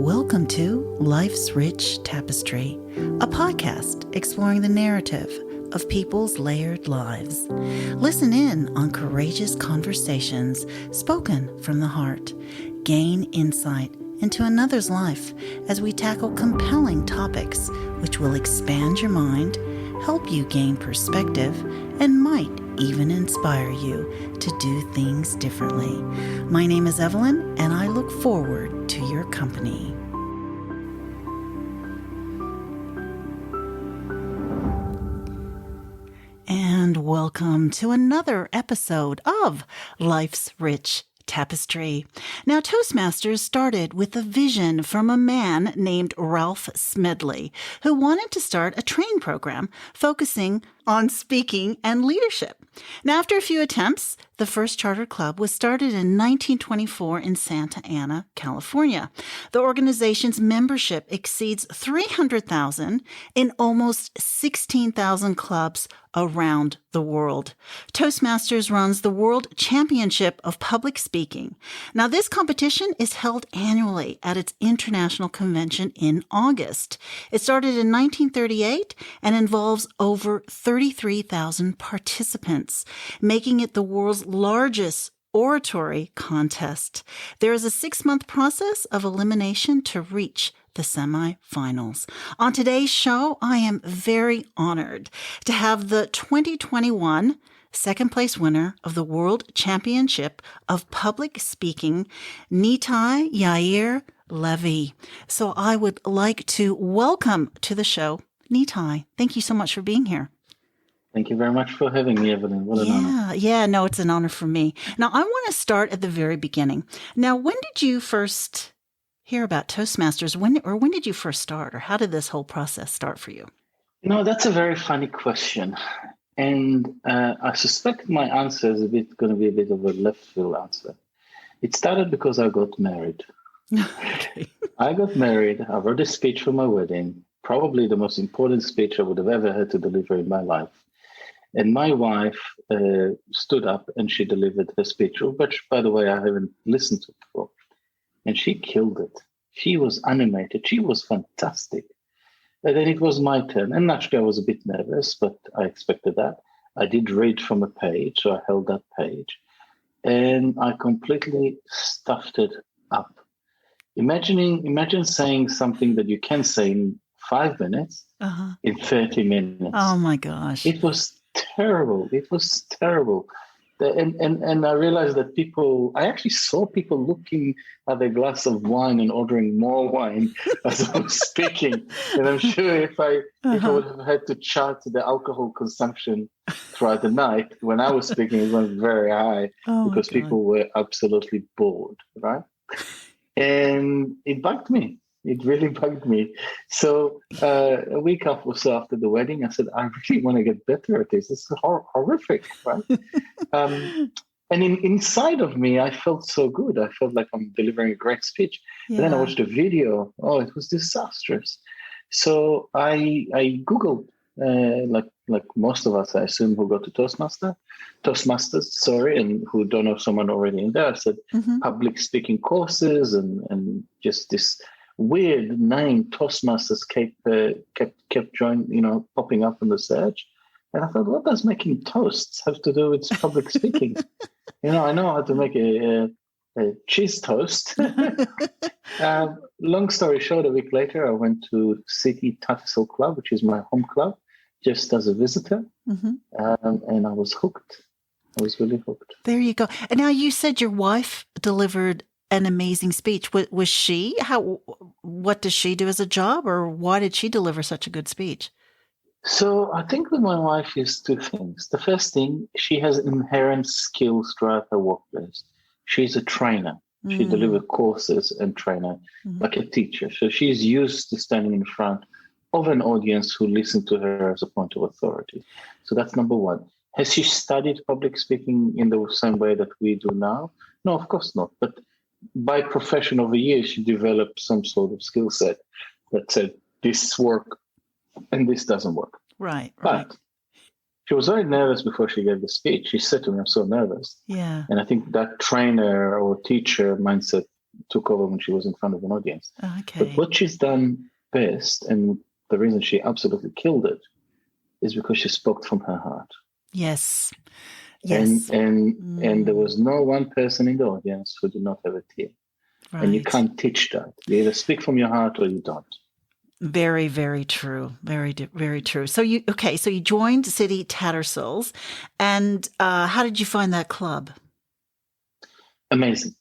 Welcome to Life's Rich Tapestry, a podcast exploring the narrative of people's layered lives. Listen in on courageous conversations spoken from the heart. Gain insight into another's life as we tackle compelling topics which will expand your mind, help you gain perspective, and might even inspire you to do things differently. My name is Evelyn, and I look forward to your company. And welcome to another episode of Life's Rich Tapestry. Now, Toastmasters started with a vision from a man named Ralph Smedley, who wanted to start a training program focusing on speaking and leadership. Now, after a few attempts, the first charter club was started in 1924 in Santa Ana, California. The organization's membership exceeds 300,000 in almost 16,000 clubs around the world. Toastmasters runs the World Championship of Public Speaking. Now, this competition is held annually at its international convention in August. It started in 1938 and involves over 33,000 participants, making it the world's largest oratory contest. There is a 6-month process of elimination to reach the semifinals. On today's show, I am very honored to have the 2021 second place winner of the World Championship of Public Speaking, Nitay-Yair Levi. So I would like to welcome to the show, Nitay. Thank you so much for being here. Thank you very much for having me, Evelyn. What an honor. No, it's an honor for me. Now, I want to start at the very beginning. Now, when did you first hear about Toastmasters? When did you first start, or how did this whole process start for you? That's a very funny question. And I suspect my answer is going to be a bit of a left field answer. It started because I got married. Okay. I got married. I wrote a speech for my wedding, probably the most important speech I would have ever had to deliver in my life. And my wife stood up and she delivered her speech, which, by the way, I haven't listened to before. And she killed it. She was animated. She was fantastic. And then it was my turn. And naturally, I was a bit nervous, but I expected that. I did read from a page, so I held that page. And I completely stuffed it up. Imagine saying something that you can say in 5 minutes in 30 minutes. Oh, my gosh. It was terrible. It was terrible. And I realized that I actually saw people looking at their glass of wine and ordering more wine as I was speaking. And I'm sure if I would have had to chart the alcohol consumption throughout the night, when I was speaking, it went very high because people were absolutely bored, right? And it bugged me. It really bugged me. So a week or so after the wedding, I said, I really want to get better at this. This is horrific, right? And inside of me, I felt so good. I felt like I'm delivering a great speech. Yeah. Then I watched a video. Oh, it was disastrous. So I Googled, like most of us, I assume, who go to Toastmasters, and who don't know someone already in there. I said, public speaking courses and just this weird name Toastmasters kept popping up in the search. And I thought, what does making toasts have to do with public speaking? I know how to make a cheese toast. Long story short, a week later, I went to City Tattersall Club, which is my home club, just as a visitor. And I was hooked. I was really hooked. There you go. And now you said your wife delivered an amazing speech. Was she? What does she do as a job, or why did she deliver such a good speech? So I think with my wife is 2 things. The first thing, she has inherent skills throughout her workplace. She's a trainer. She delivers courses and trainer, like a teacher. So she's used to standing in front of an audience who listen to her as a point of authority. So that's number one. Has she studied public speaking in the same way that we do now? No, of course not. But by profession over years, she developed some sort of skill set that said this works and this doesn't work. Right. But she was very nervous before she gave the speech. She said to me, I'm so nervous. Yeah. And I think that trainer or teacher mindset took over when she was in front of an audience. Okay. But what she's done best, and the reason she absolutely killed it, is because she spoke from her heart. Yes. Yes. And there was no one person in the audience who did not have a tear. Right. And you can't teach that. You either speak from your heart or you don't. Very, very true. Very, very true. So you joined City Tattersalls, and how did you find that club? Amazing.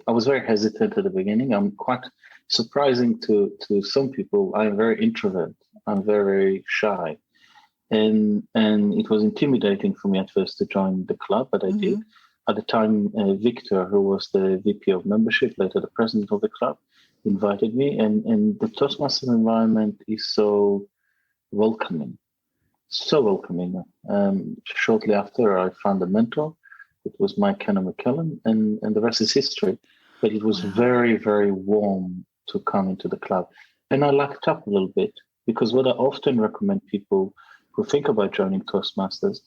I was very hesitant at the beginning. I'm quite surprising to some people. I'm very introvert. I'm very shy. And it was intimidating for me at first to join the club, but I did. At the time, Victor, who was the VP of membership, later the president of the club, invited me. And the Toastmasters environment is so welcoming. Shortly after, I found a mentor. It was Mike McKellen, and the rest is history. But it was very, very warm to come into the club. And I lucked up a little bit, because what I often recommend people who think about joining Toastmasters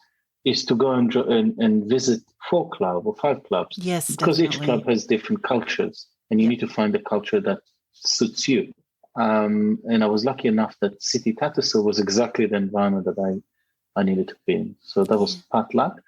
is to go and visit 4 clubs or 5 clubs. Yes, because definitely. each club has different cultures, and you need to find the culture that suits you. And I was lucky enough that City Tattersall was exactly the environment that I needed to be in. So that was part luck.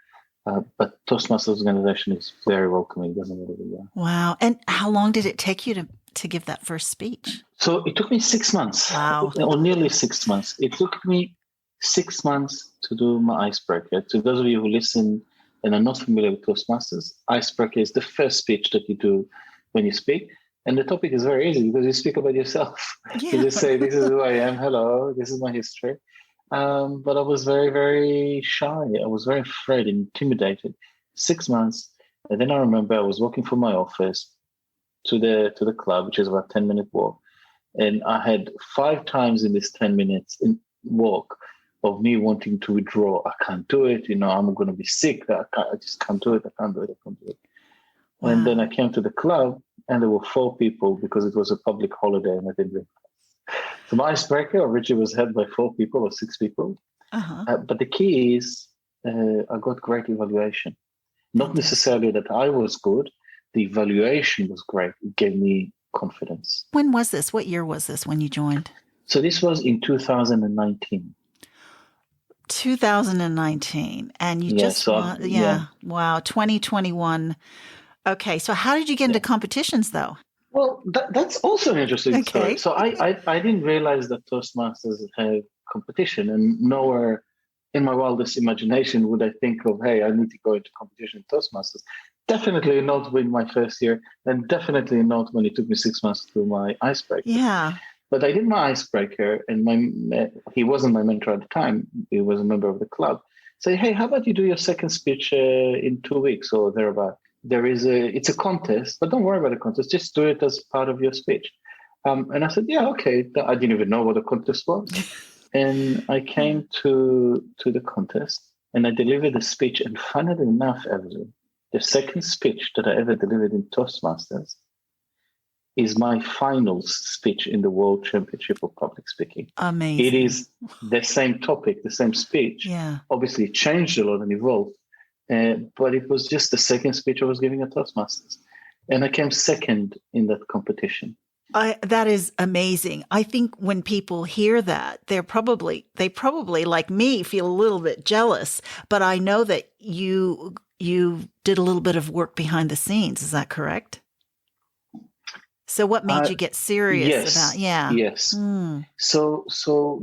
But Toastmasters organization is very welcoming. It doesn't matter where you are. Wow. And how long did it take you to give that first speech? So it took me 6 months. Wow. Or nearly 6 months. It took me 6 months to do my icebreaker. To those of you who listen and are not familiar with Toastmasters, icebreaker is the first speech that you do when you speak. And the topic is very easy because you speak about yourself. Yeah. You just say, this is who I am. Hello, this is my history. But I was very, very shy. I was very afraid, intimidated. 6 months. And then I remember I was walking from my office to the club, which is about a 10-minute walk. And I had 5 times in this 10 minutes walk of me wanting to withdraw. I can't do it. I'm going to be sick. I just can't do it. I can't do it. Wow. And then I came to the club, and there were 4 people because it was a public holiday, and I didn't realize. So my icebreaker originally was held by 4 people or 6 people. But the key is I got great evaluation. Not necessarily that I was good. The evaluation was great. It gave me confidence. When was this? What year was this when you joined? So this was in 2019. 2019. And you wow, 2021. Okay, so how did you get into competitions, though? Well, that's also an interesting story. So I didn't realize that Toastmasters have competition, and nowhere in my wildest imagination would I think of, hey, I need to go into competition in Toastmasters. Definitely not in my first year, and definitely not when it took me 6 months to do my icebreaker. Yeah. But I did my icebreaker, and he wasn't my mentor at the time. He was a member of the club. Say, hey, how about you do your second speech in 2 weeks or thereabout? It's a contest, but don't worry about the contest. Just do it as part of your speech. And I said, yeah, okay. I didn't even know what a contest was. And I came to the contest, and I delivered a speech. And funnily enough, Evelyn, the second speech that I ever delivered in Toastmasters is my finals speech in the World Championship of Public Speaking. Amazing. It is the same topic, the same speech. Yeah. Obviously, it changed a lot and evolved. But it was just the second speech I was giving at Toastmasters. And I came second in that competition. That is amazing. I think when people hear that, they probably, like me, feel a little bit jealous. But I know that you did a little bit of work behind the scenes. Is that correct? So what made you get serious about? Yeah. Yes. So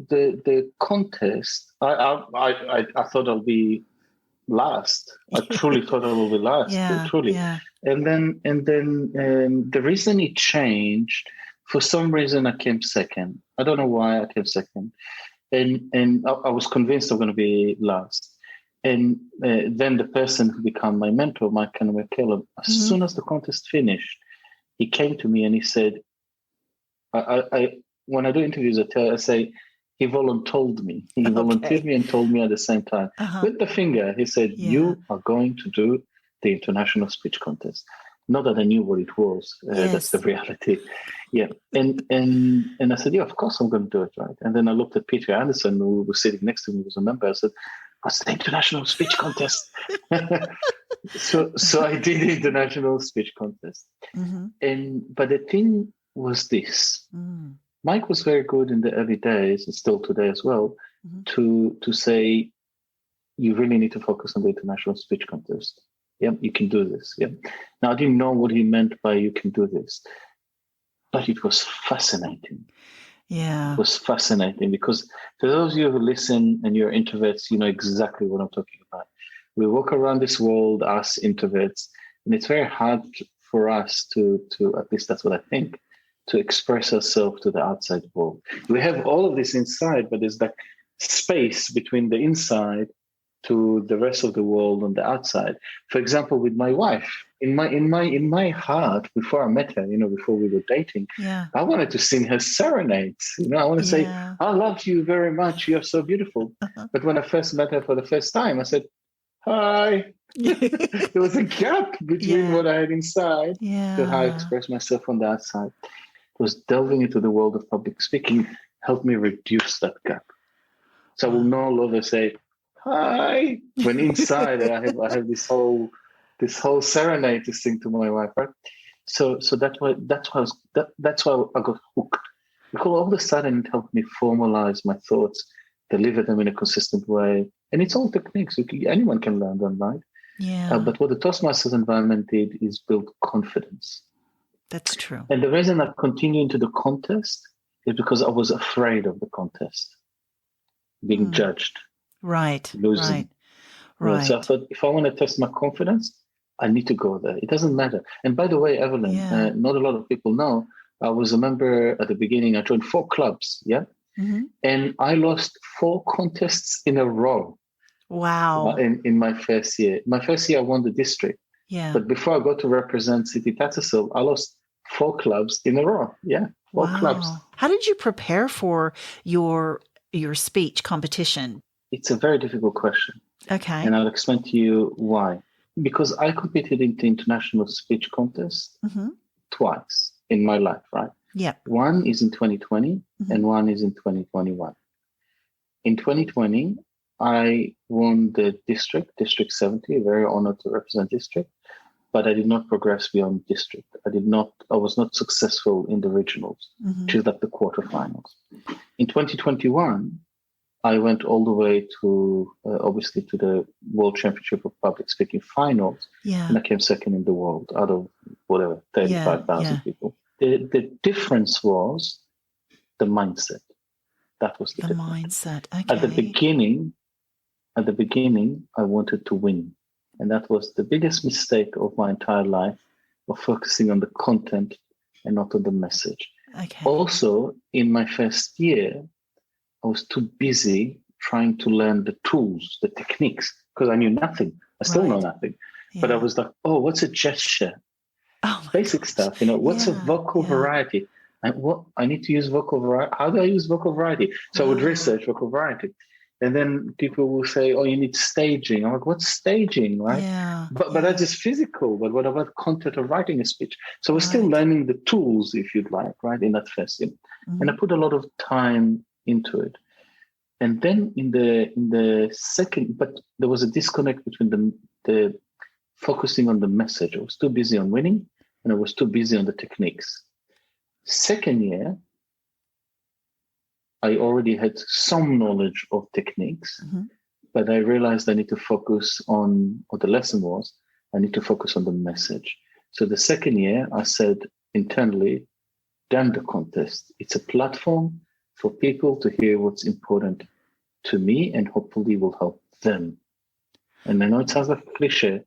the contest, I thought I'll be last. I truly thought I will be last. Truly. Yeah. And then the reason it changed, for some reason I came second. I don't know why I came second. And I was convinced I'm going to be last. And then the person who became my mentor, Mike McKellen, as soon as the contest finished, he came to me and he said, I when I do interviews, I say, he volunteered me. He volunteered me and told me at the same time. With the finger, he said, you are going to do the International Speech Contest. Not that I knew what it was. That's the reality. Yeah. And I said, yeah, of course I'm going to do it, right? And then I looked at Peter Anderson, who was sitting next to me, who was a member. I said, what's the international speech contest? So I did the international speech contest. But the thing was this. Mike was very good in the early days, and still today as well, to say, you really need to focus on the international speech contest. Yep, you can do this. Yep. Now, I didn't know what he meant by you can do this, but it was fascinating. Yeah. It was fascinating because for those of you who listen and you're introverts, you know exactly what I'm talking about. We walk around this world, us introverts, and it's very hard for us to at least that's what I think, to express ourselves to the outside world. We have all of this inside, but there's that space between the inside to the rest of the world on the outside. For example, with my wife, in my heart, before I met her, before we were dating, I wanted to sing her serenades. I want to say, I love you very much. You're so beautiful. But when I first met her for the first time, I said, hi. There was a gap between what I had inside to how I express myself on the outside. It was delving into the world of public speaking helped me reduce that gap. So I will no longer say, hi, when inside I have this whole serenade to sing to my wife, right? So that's why I got hooked. Because all of a sudden it helped me formalize my thoughts, deliver them in a consistent way, and it's all techniques. Anyone can learn them, right? Yeah. But what the Toastmasters environment did is build confidence. That's true. And the reason I continued into the contest is because I was afraid of the contest, being judged. Right. Losing. Right. So I thought, if I want to test my confidence, I need to go there. It doesn't matter. And by the way, Evelyn, not a lot of people know, I was a member at the beginning. I joined 4 clubs, and I lost 4 contests in a row. Wow. In my first year. My first year, I won the district. Yeah. But before I got to represent City Tattersalls, I lost 4 clubs in a row. Yeah, 4 clubs. How did you prepare for your speech competition? It's a very difficult question. Okay. And I'll explain to you why. Because I competed in the international speech contest twice in my life, right? Yeah. One is in 2020 and one is in 2021. In 2020, I won the district 70, very honored to represent district, but I did not progress beyond district. I was not successful in the regionals, which is like the quarterfinals. In 2021, I went all the way to, obviously, to the World Championship of Public Speaking finals, and I came second in the world out of, 35,000 people. The difference was the mindset. That was the difference. Mindset, okay. At the beginning, I wanted to win. And that was the biggest mistake of my entire life, of focusing on the content and not on the message. Okay. Also, in my first year, I was too busy trying to learn the tools, the techniques, because I knew nothing. I still know nothing. Yeah. But I was like, what's a gesture? Basic stuff, what's a vocal variety? I need to use vocal variety. How do I use vocal variety? So I would research vocal variety. And then people will say, you need staging. I'm like, what's staging, right? Yeah. But that's just physical. But what about content of writing a speech? So we're still learning the tools, if you'd like, right, in that first year. And I put a lot of time into it. And then in the second, but there was a disconnect between the focusing on the message. I was too busy on winning, and I was too busy on the techniques. Second year, I already had some knowledge of techniques, but I realized I need to focus on what the lesson was. I need to focus on the message. So the second year, I said internally, damn the contest. It's a platform for people to hear what's important to me and hopefully will help them. And I know it sounds like a cliche,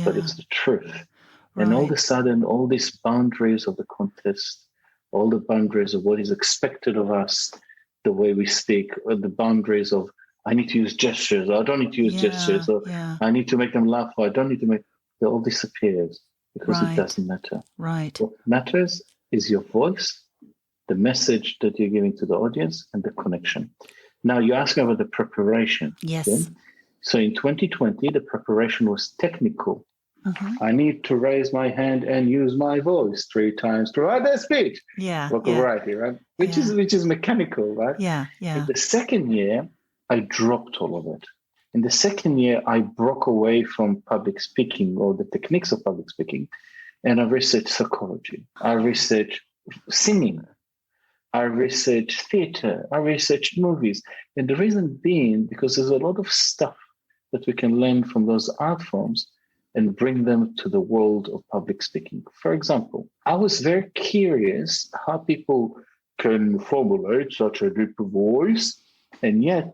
but it's the truth. Right. And all of a sudden, all these boundaries of the contest, all the boundaries of what is expected of us, the way we speak, or the boundaries of I need to use gestures, or I don't need to use gestures, or I need to make them laugh, or I don't need to make, it all disappears because it doesn't matter. Right. What matters is your voice, the message that you're giving to the audience, and the connection. Now, you asked about the preparation. Yes. Okay? So in 2020, the preparation was technical. I need to raise my hand and use my voice 3 times to write that speech. Vocal variety, right? Which is mechanical, right? Yeah. In the second year, I dropped all of it. In the second year, I broke away from public speaking or the techniques of public speaking, and I researched psychology. I researched singing. I researched theater. I researched movies. And the reason being, because there's a lot of stuff that we can learn from those art forms and bring them to the world of public speaking. For example, I was very curious how people can formulate such a deep voice, and yet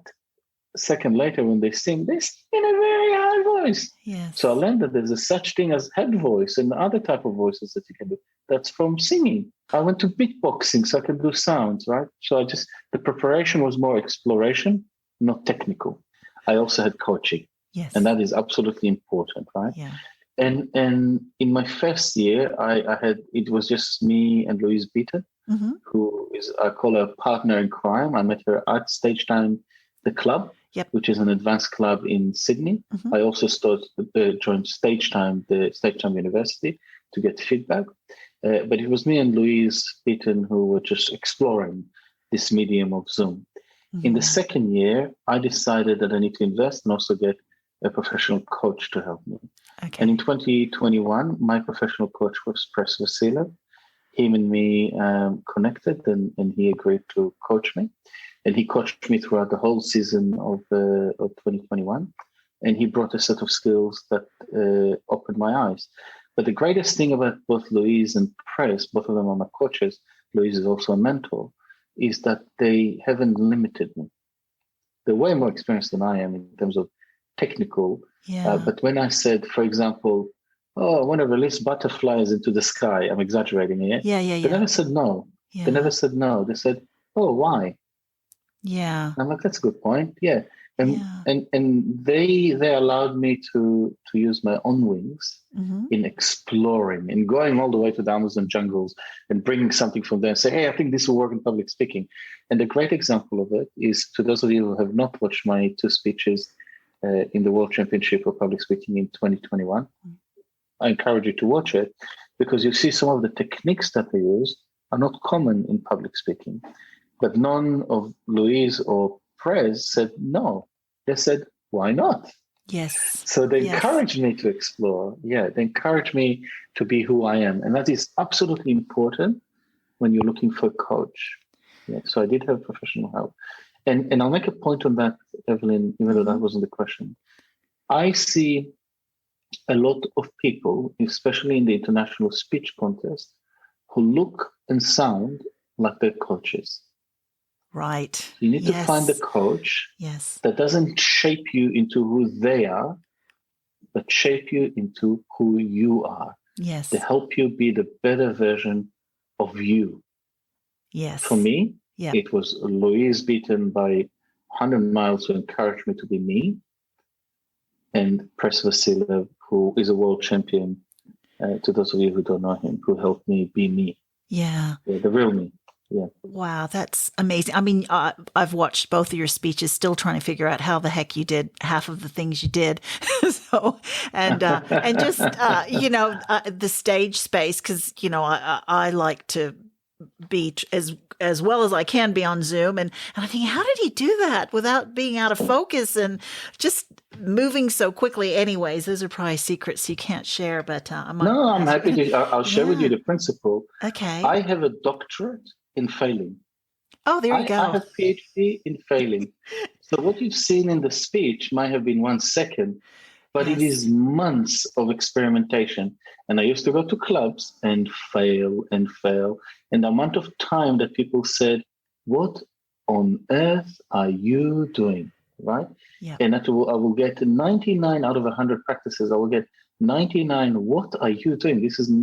a second later when they sing in a very high voice. Yes. So I learned that there's a such thing as head voice and other type of voices that you can do. That's from singing. I went to beatboxing so I could do sounds, right? So the preparation was more exploration, not technical. I also had coaching. Yes. And that is absolutely important, right? Yeah. And in my first year, it was just me and Louise Beaton, who is, I call her a partner in crime. I met her at Stage Time, the club, which is an advanced club in Sydney. I also joined Stage Time, the Stage Time University, to get feedback. But it was me and Louise Beaton who were just exploring this medium of Zoom. In the second year, I decided that I need to invest and also get a professional coach to help me. Okay. And in 2021, my professional coach was Pres Vasiliev. Him and me connected, and he agreed to coach me. And he coached me throughout the whole season of 2021. And he brought a set of skills that opened my eyes. But the greatest thing about both Louise and Pres, both of them are my coaches, Louise is also a mentor, is that they haven't limited me. They're way more experienced than I am in terms of technical. But when I said, for example, I want to release butterflies into the sky, I'm exaggerating here. They never said no. Yeah. They never said no. They said, oh, why? Yeah. And I'm like, that's a good point. Yeah. And they allowed me to use my own wings in exploring and going all the way to the Amazon jungles and bringing something from there and say, hey, I think this will work in public speaking. And a great example of it is, to those of you who have not watched my 2 speeches in the World Championship of Public Speaking in 2021, I encourage you to watch it, because you see some of the techniques that they use are not common in public speaking. But none of Louise or Pres said no. They said, why not? Yes. So they encouraged me to explore. Yeah, they encouraged me to be who I am. And that is absolutely important when you're looking for a coach. Yeah, so I did have professional help. And I'll make a point on that, Evelyn, even though that wasn't the question. I see a lot of people, especially in the international speech contest, who look and sound like their coaches. Right. You need to find a coach that doesn't shape you into who they are, but shape you into who you are. Yes. To help you be the better version of you. Yes. For me, it was Louise Beaton by 100 miles who encouraged me to be me, and Pres Vasiliev, who is a world champion, to those of you who don't know him, who helped me be me. Yeah. The real me. Yeah. Wow, that's amazing. I mean, I've watched both of your speeches, still trying to figure out how the heck you did half of the things you did. So, and just the stage space, because I like to be as well as I can be on Zoom, and I'm thinking, how did he do that without being out of focus and just moving so quickly? Anyways, those are probably secrets you can't share, but I'm happy to. I'll share with you the principle. Okay. I have a doctorate in failing. Oh, there you go. I have PhD in failing. So what you've seen in the speech might have been 1 second, but it is months of experimentation. And I used to go to clubs and fail. And the amount of time that people said, what on earth are you doing? Right? Yeah. And I will get 99 out of 100 practices. I will get 99. What are you doing? This is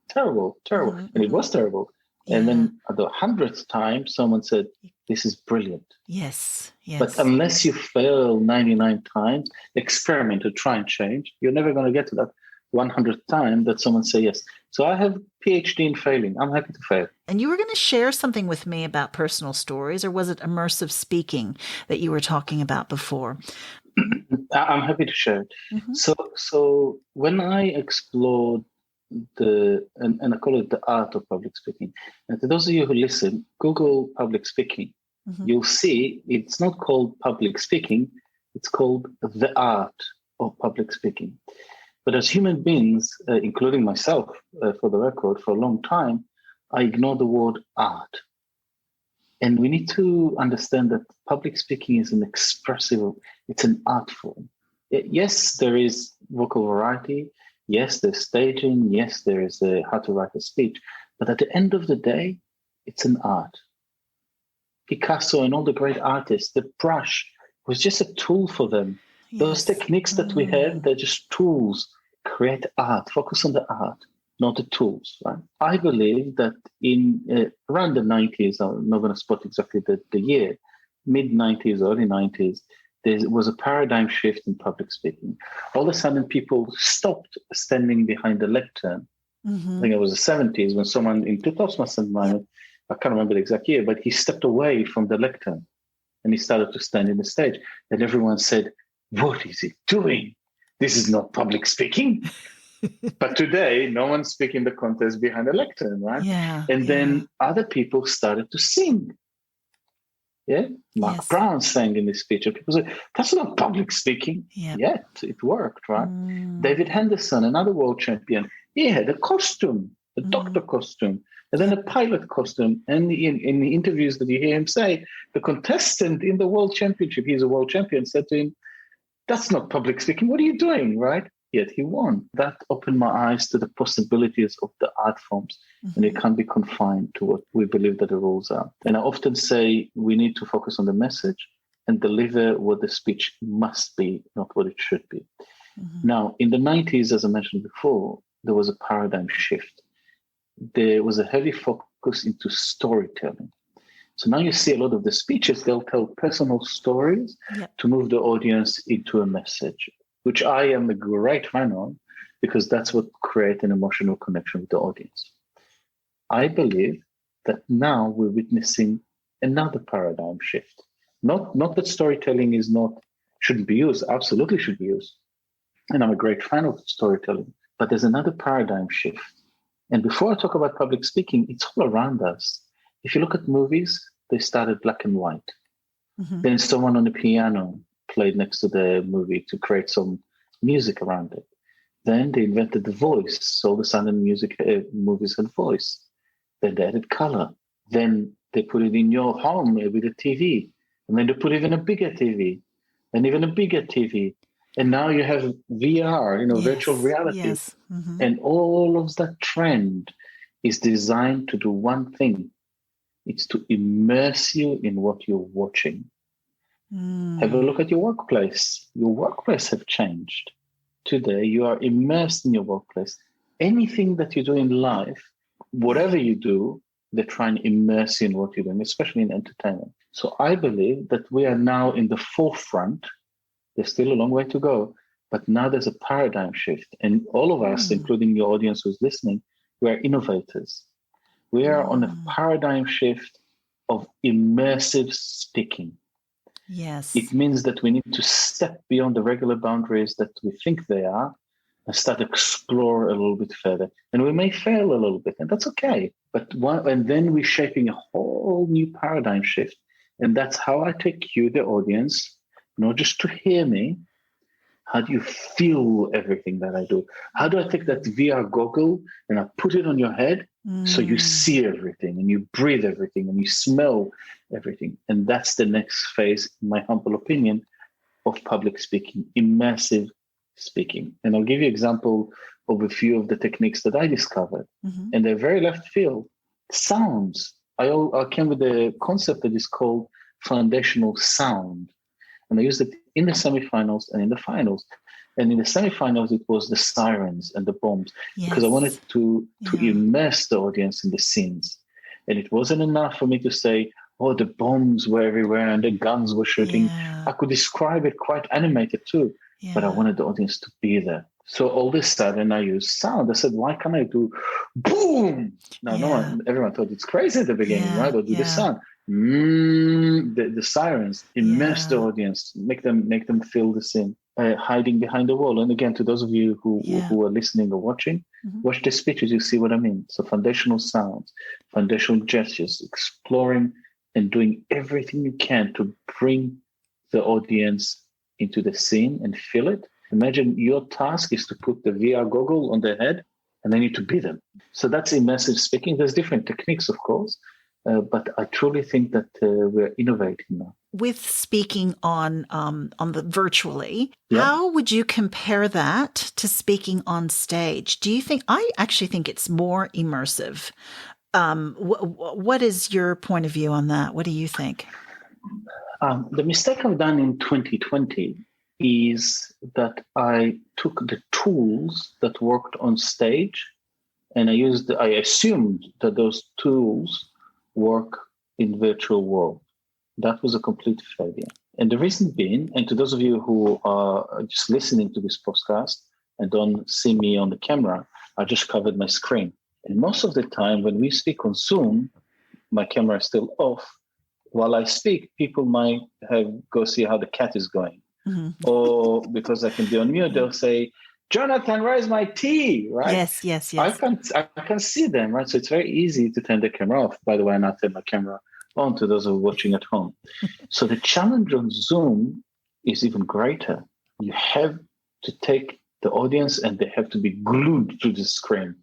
terrible. And it was terrible. Yeah. And then at the 100th time, someone said, this is brilliant. Yes. But unless you fail 99 times, experiment to try and change, you're never going to get to that 100th time that someone say yes. So I have PhD in failing. I'm happy to fail. And you were going to share something with me about personal stories, or was it immersive speaking that you were talking about before? I'm happy to share it. So when I explored and I call it the art of public speaking. And to those of you who listen, Google public speaking. You'll see it's not called public speaking, It's called the art of public speaking. But as human beings, including myself, for the record, for a long time, I ignored the word art. And we need to understand that public speaking is it's an art form. Yes, there is vocal variety. Yes, there's staging. Yes, there is how to write a speech. But at the end of the day, it's an art. Picasso and all the great artists, the brush was just a tool for them. Yes. Those techniques that we have, they're just tools. Create art, focus on the art, not the tools. Right? I believe that in around the 90s, I'm not going to spot exactly the year, mid 90s, early 90s, there was a paradigm shift in public speaking. All of a sudden, people stopped standing behind the lectern. I think it was the 70s when someone in Toastmasters environment, I can't remember the exact year, but he stepped away from the lectern and he started to stand in the stage. And everyone said, "What is he doing? This is not public speaking." But today, no one's speaking the contest behind a lectern, right? Yeah. And then other people started to sing. Yeah, Mark Brown sang in this speech, and people said, "That's not public speaking." Yet it worked, right? David Henderson, another world champion, he had a costume, a doctor costume, and then a pilot costume. And in the interviews that you hear him say, the contestant in the world championship, he's a world champion, said to him, "That's not public speaking. What are you doing?" Right? Yet he won. That opened my eyes to the possibilities of the art forms, and it can't be confined to what we believe that the rules are. And I often say we need to focus on the message and deliver what the speech must be, not what it should be. Now, in the 90s, as I mentioned before, there was a paradigm shift. There was a heavy focus into storytelling. So now you see a lot of the speeches, they'll tell personal stories to move the audience into a message, which I am a great fan of because that's what creates an emotional connection with the audience. I believe that now we're witnessing another paradigm shift. Not that storytelling shouldn't be used, absolutely should be used. And I'm a great fan of storytelling, but there's another paradigm shift. And before I talk about public speaking, it's all around us. If you look at movies, they started black and white. Then someone on the piano played next to the movie to create some music around it. Then they invented the voice. So all of a sudden movies had voice. Then they added color. Then they put it in your home with a TV. And then they put even a bigger TV and even a bigger TV. And now you have VR, virtual reality. Yes. And all of that trend is designed to do one thing. It's to immerse you in what you're watching. Have a look at your workplace. Your workplace have changed. Today, you are immersed in your workplace. Anything that you do in life, whatever you do, they try and immerse you in what you're doing, especially in entertainment. So I believe that we are now in the forefront. There's still a long way to go, but now there's a paradigm shift. And all of us, including your audience who's listening, we are innovators. We are on a paradigm shift of immersive speaking. Yes. It means that we need to step beyond the regular boundaries that we think they are and start to explore a little bit further. And we may fail a little bit, and that's okay. And then we're shaping a whole new paradigm shift. And that's how I take you, the audience, not just to hear me. How do you feel everything that I do? How do I take that VR goggle and I put it on your head so you see everything and you breathe everything and you smell everything? And that's the next phase, in my humble opinion, of public speaking, immersive speaking. And I'll give you an example of a few of the techniques that I discovered. And they're very left field. Sounds. I came with a concept that is called foundational sound. And I used it in the semifinals and in the finals. And in the semifinals, it was the sirens and the bombs, because I wanted to immerse the audience in the scenes. And it wasn't enough for me to say, oh, the bombs were everywhere and the guns were shooting. I could describe it quite animated too, but I wanted the audience to be there. So all of a sudden I used sound. I said, why can't I do boom? Now, everyone thought it's crazy at the beginning, right? Or do the sound. The sirens, immerse the audience, make them feel the scene, hiding behind the wall. And again, to those of you who are listening or watching, watch the speeches, you see what I mean. So foundational sounds, foundational gestures, exploring and doing everything you can to bring the audience into the scene and feel it. Imagine your task is to put the VR goggle on their head and they need to be them. So that's immersive speaking. There's different techniques, of course, but I truly think that we're innovating now. With speaking on the virtually, Yeah. how would you compare that to speaking on stage? Do you think? I actually think it's more immersive. What is your point of view on that? What do you think? The mistake I've done in 2020 is that I took the tools that worked on stage and I assumed that those tools work in virtual world. That was a complete failure. And the reason being, and to those of you who are just listening to this podcast and don't see me on the camera, I just covered my screen. And most of the time when we speak on Zoom, my camera is still off. While I speak, people might go see how the cat is going. Mm-hmm. Or because I can be on mute, they'll say, Jonathan, where's my tea? Right? Yes. I can see them, right? So it's very easy to turn the camera off. By the way, I not turn my camera on to those who are watching at home. So the challenge on Zoom is even greater. You have to take the audience and they have to be glued to the screen.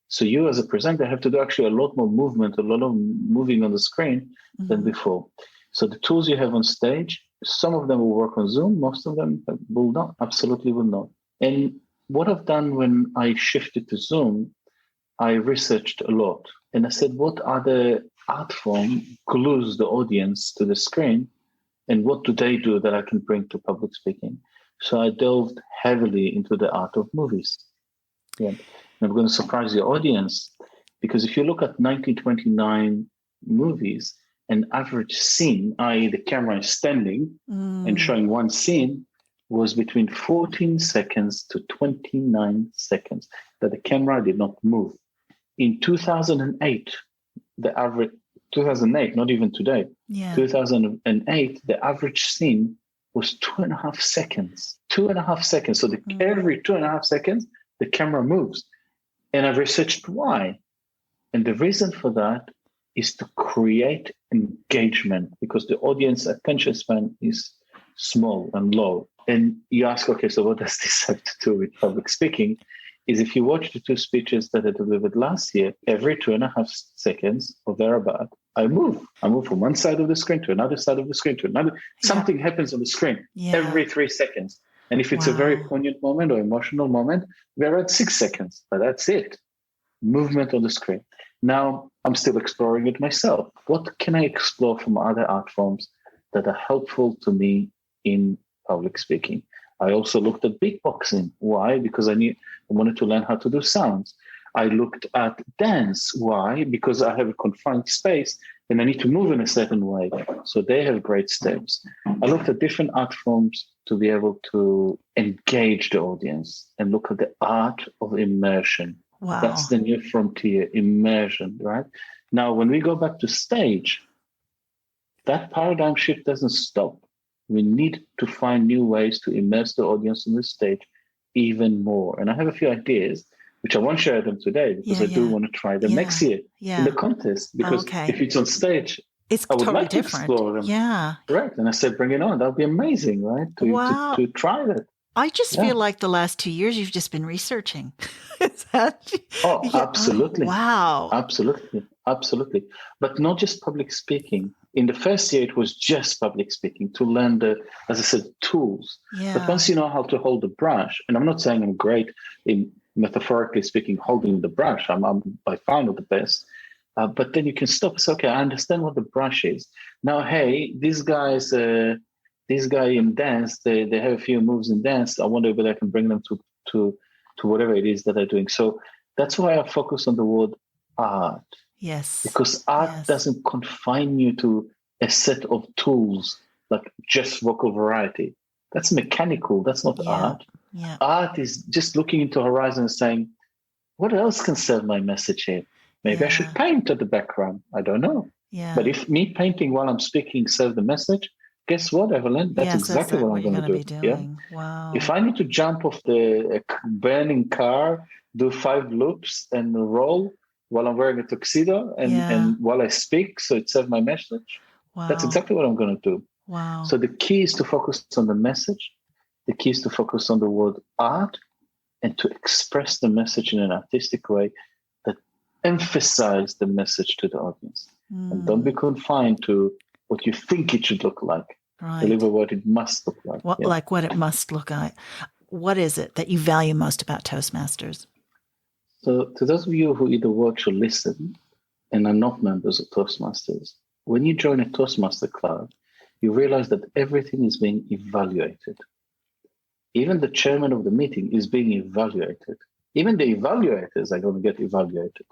So you as a presenter have to do actually a lot more movement, a lot of moving on the screen than before. So the tools you have on stage, some of them will work on Zoom, most of them will not, absolutely will not. And what I've done when I shifted to Zoom, I researched a lot. And I said, what other art form glues the audience to the screen? And what do they do that I can bring to public speaking? So I delved heavily into the art of movies. Yeah. And I'm going to surprise the audience, because if you look at 1929 movies, an average scene, i.e. the camera is standing and showing one scene, was between 14 seconds to 29 seconds that the camera did not move. In 2008, the average, 2008, not even today, 2008, the average scene was 2.5 seconds. 2.5 seconds. So every 2.5 seconds, the camera moves. And I've researched why. And the reason for that is to create engagement, because the audience attention span is small and low. And you ask, okay, so what does this have to do with public speaking? Is if you watch the two speeches that I delivered last year, every 2.5 seconds or thereabout, I move. I move from one side of the screen to another side of the screen to another. Something happens on the screen every 3 seconds. And if it's a very poignant moment or emotional moment, we're at 6 seconds, but that's it. Movement on the screen. Now, I'm still exploring it myself. What can I explore from other art forms that are helpful to me in public speaking? I also looked at beatboxing. Why? Because I wanted to learn how to do sounds. I looked at dance. Why? Because I have a confined space and I need to move in a certain way. So they have great steps. I looked at different art forms to be able to engage the audience and look at the art of immersion. Wow. That's the new frontier, immersion, right? Now, when we go back to stage, that paradigm shift doesn't stop. We need to find new ways to immerse the audience on the stage even more. And I have a few ideas, which I won't share them today because I do want to try them next year in the contest. Because if it's on stage, it's I would totally like to explore them. Yeah. Right. And I said, bring it on. That would be amazing, right? To try that. I just feel like the last 2 years you've just been researching. Is that? Absolutely. Oh, wow. Absolutely. But not just public speaking. In the first year, it was just public speaking to learn the, as I said, tools. Yeah. But once you know how to hold the brush, and I'm not saying I'm great in, metaphorically speaking, holding the brush. I'm by far not the best. But then you can stop and say, okay, I understand what the brush is. Now, hey, these guys... this guy in dance, they have a few moves in dance. I wonder whether I can bring them to whatever it is that they're doing. So that's why I focus on the word art. Yes. Because art doesn't confine you to a set of tools like just vocal variety. That's mechanical. That's not art. Yeah. Art is just looking into horizon and saying, what else can serve my message here? Maybe I should paint at the background. I don't know. Yeah. But if me painting while I'm speaking serves the message, guess what, Evelyn? That's exactly what I'm going to do. Yeah? Wow. If I need to jump off the burning car, do 5 loops and roll while I'm wearing a tuxedo and while I speak, so it serves my message, that's exactly what I'm going to do. Wow. So the key is to focus on the message. The key is to focus on the word art and to express the message in an artistic way that emphasize the message to the audience. And don't be confined to what you think it should look like. Right. Deliver what it must look like. Like what it must look like. What is it that you value most about Toastmasters? So to those of you who either watch or listen and are not members of Toastmasters, when you join a Toastmaster club, you realize that everything is being evaluated. Even the chairman of the meeting is being evaluated. Even the evaluators are going to get evaluated.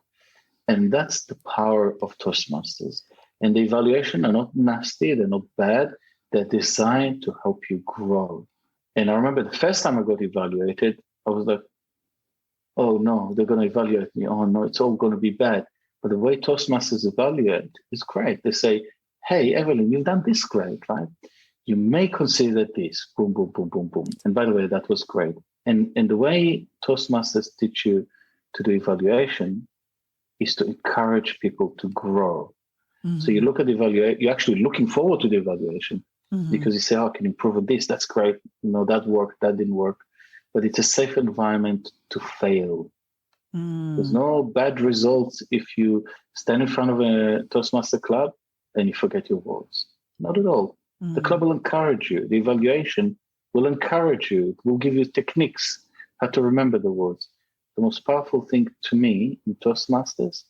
And that's the power of Toastmasters. And the evaluation are not nasty, they're not bad, they're designed to help you grow. And I remember the first time I got evaluated, I was like, oh no, they're going to evaluate me. Oh no, it's all going to be bad. But the way Toastmasters evaluate is great. They say, hey, Evelyn, you've done this great, right? You may consider this, boom, boom, boom, boom, boom. And by the way, that was great. And the way Toastmasters teach you to do evaluation is to encourage people to grow. Mm-hmm. So you look at the evaluation, you're actually looking forward to the evaluation because you say, oh, I can improve on this. That's great. That worked, that didn't work. But it's a safe environment to fail. There's no bad results if you stand in front of a Toastmaster club and you forget your words. Not at all. The club will encourage you. The evaluation will encourage you. It will give you techniques how to remember the words. The most powerful thing to me in Toastmasters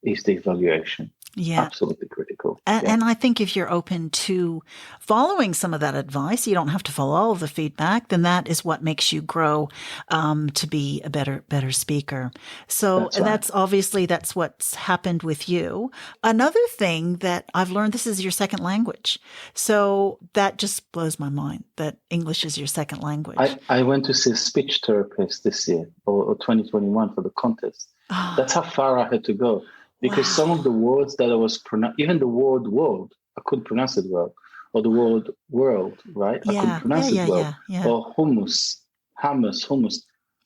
is the evaluation. Yeah. Absolutely critical. And I think if you're open to following some of that advice, you don't have to follow all of the feedback, then that is what makes you grow to be a better speaker. So that's obviously that's what's happened with you. Another thing that I've learned, this is your second language. So that just blows my mind that English is your second language. I went to see a speech therapist this year or 2021 for the contest. That's how far I had to go. Because some of the words that I was pronouncing, even the word world, I couldn't pronounce it well. Or the word world, right? I couldn't pronounce it well. Or hummus.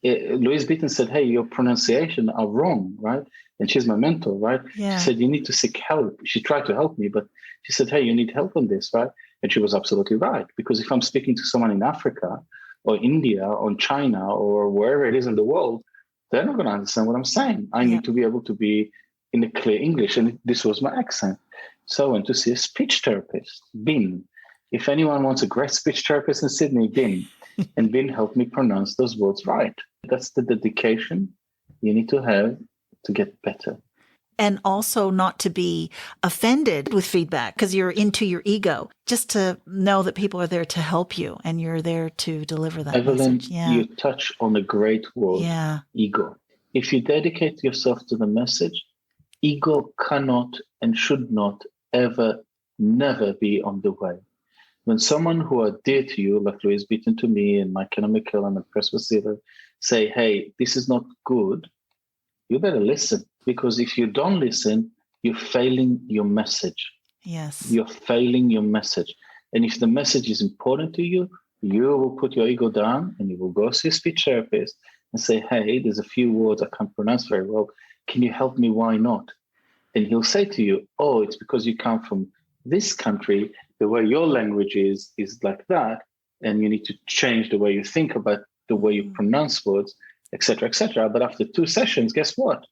Louise Beaton said, hey, your pronunciation are wrong, right? And she's my mentor, right? She said, you need to seek help. She tried to help me, but she said, hey, you need help on this, right? And she was absolutely right. Because if I'm speaking to someone in Africa or India or China or wherever it is in the world, they're not going to understand what I'm saying. I need to be able to be in a clear English, and this was my accent. So I went to see a speech therapist, Bin. If anyone wants a great speech therapist in Sydney, Bin. And Bin helped me pronounce those words right. That's the dedication you need to have to get better. And also not to be offended with feedback because you're into your ego, just to know that people are there to help you and you're there to deliver that Evelyn, message. you touch on a great word, ego. If you dedicate yourself to the message, ego cannot and should not ever, never be on the way. When someone who are dear to you, like Louise Beaton to me and Mike McKellan and Presbyterian, say, hey, this is not good, you better listen. Because if you don't listen, you're failing your message. Yes. You're failing your message. And if the message is important to you, you will put your ego down and you will go see a speech therapist and say, hey, there's a few words I can't pronounce very well. Can you help me? Why not? And he'll say to you, oh, it's because you come from this country, the way your language is like that, and you need to change the way you think about the way you pronounce words, etc., etc. But after 2 sessions, guess what?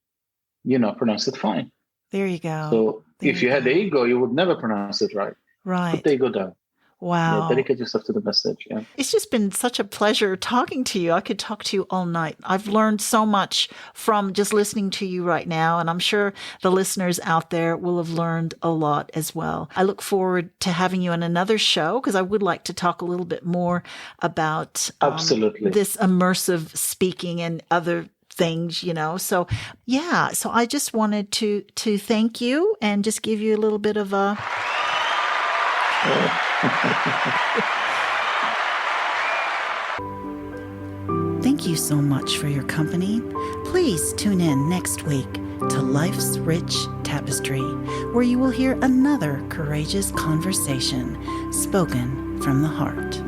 You now pronounce it fine. There you go. So if you had the ego, you would never pronounce it right. Right. Put the ego down. Wow. Yeah, dedicate yourself to the message. Yeah. It's just been such a pleasure talking to you. I could talk to you all night. I've learned so much from just listening to you right now, and I'm sure the listeners out there will have learned a lot as well. I look forward to having you on another show because I would like to talk a little bit more about absolutely this immersive speaking and other things, So I just wanted to thank you and just give you a little bit of a Thank you so much for your company. Please tune in next week to Life's Rich Tapestry, where you will hear another courageous conversation spoken from the heart.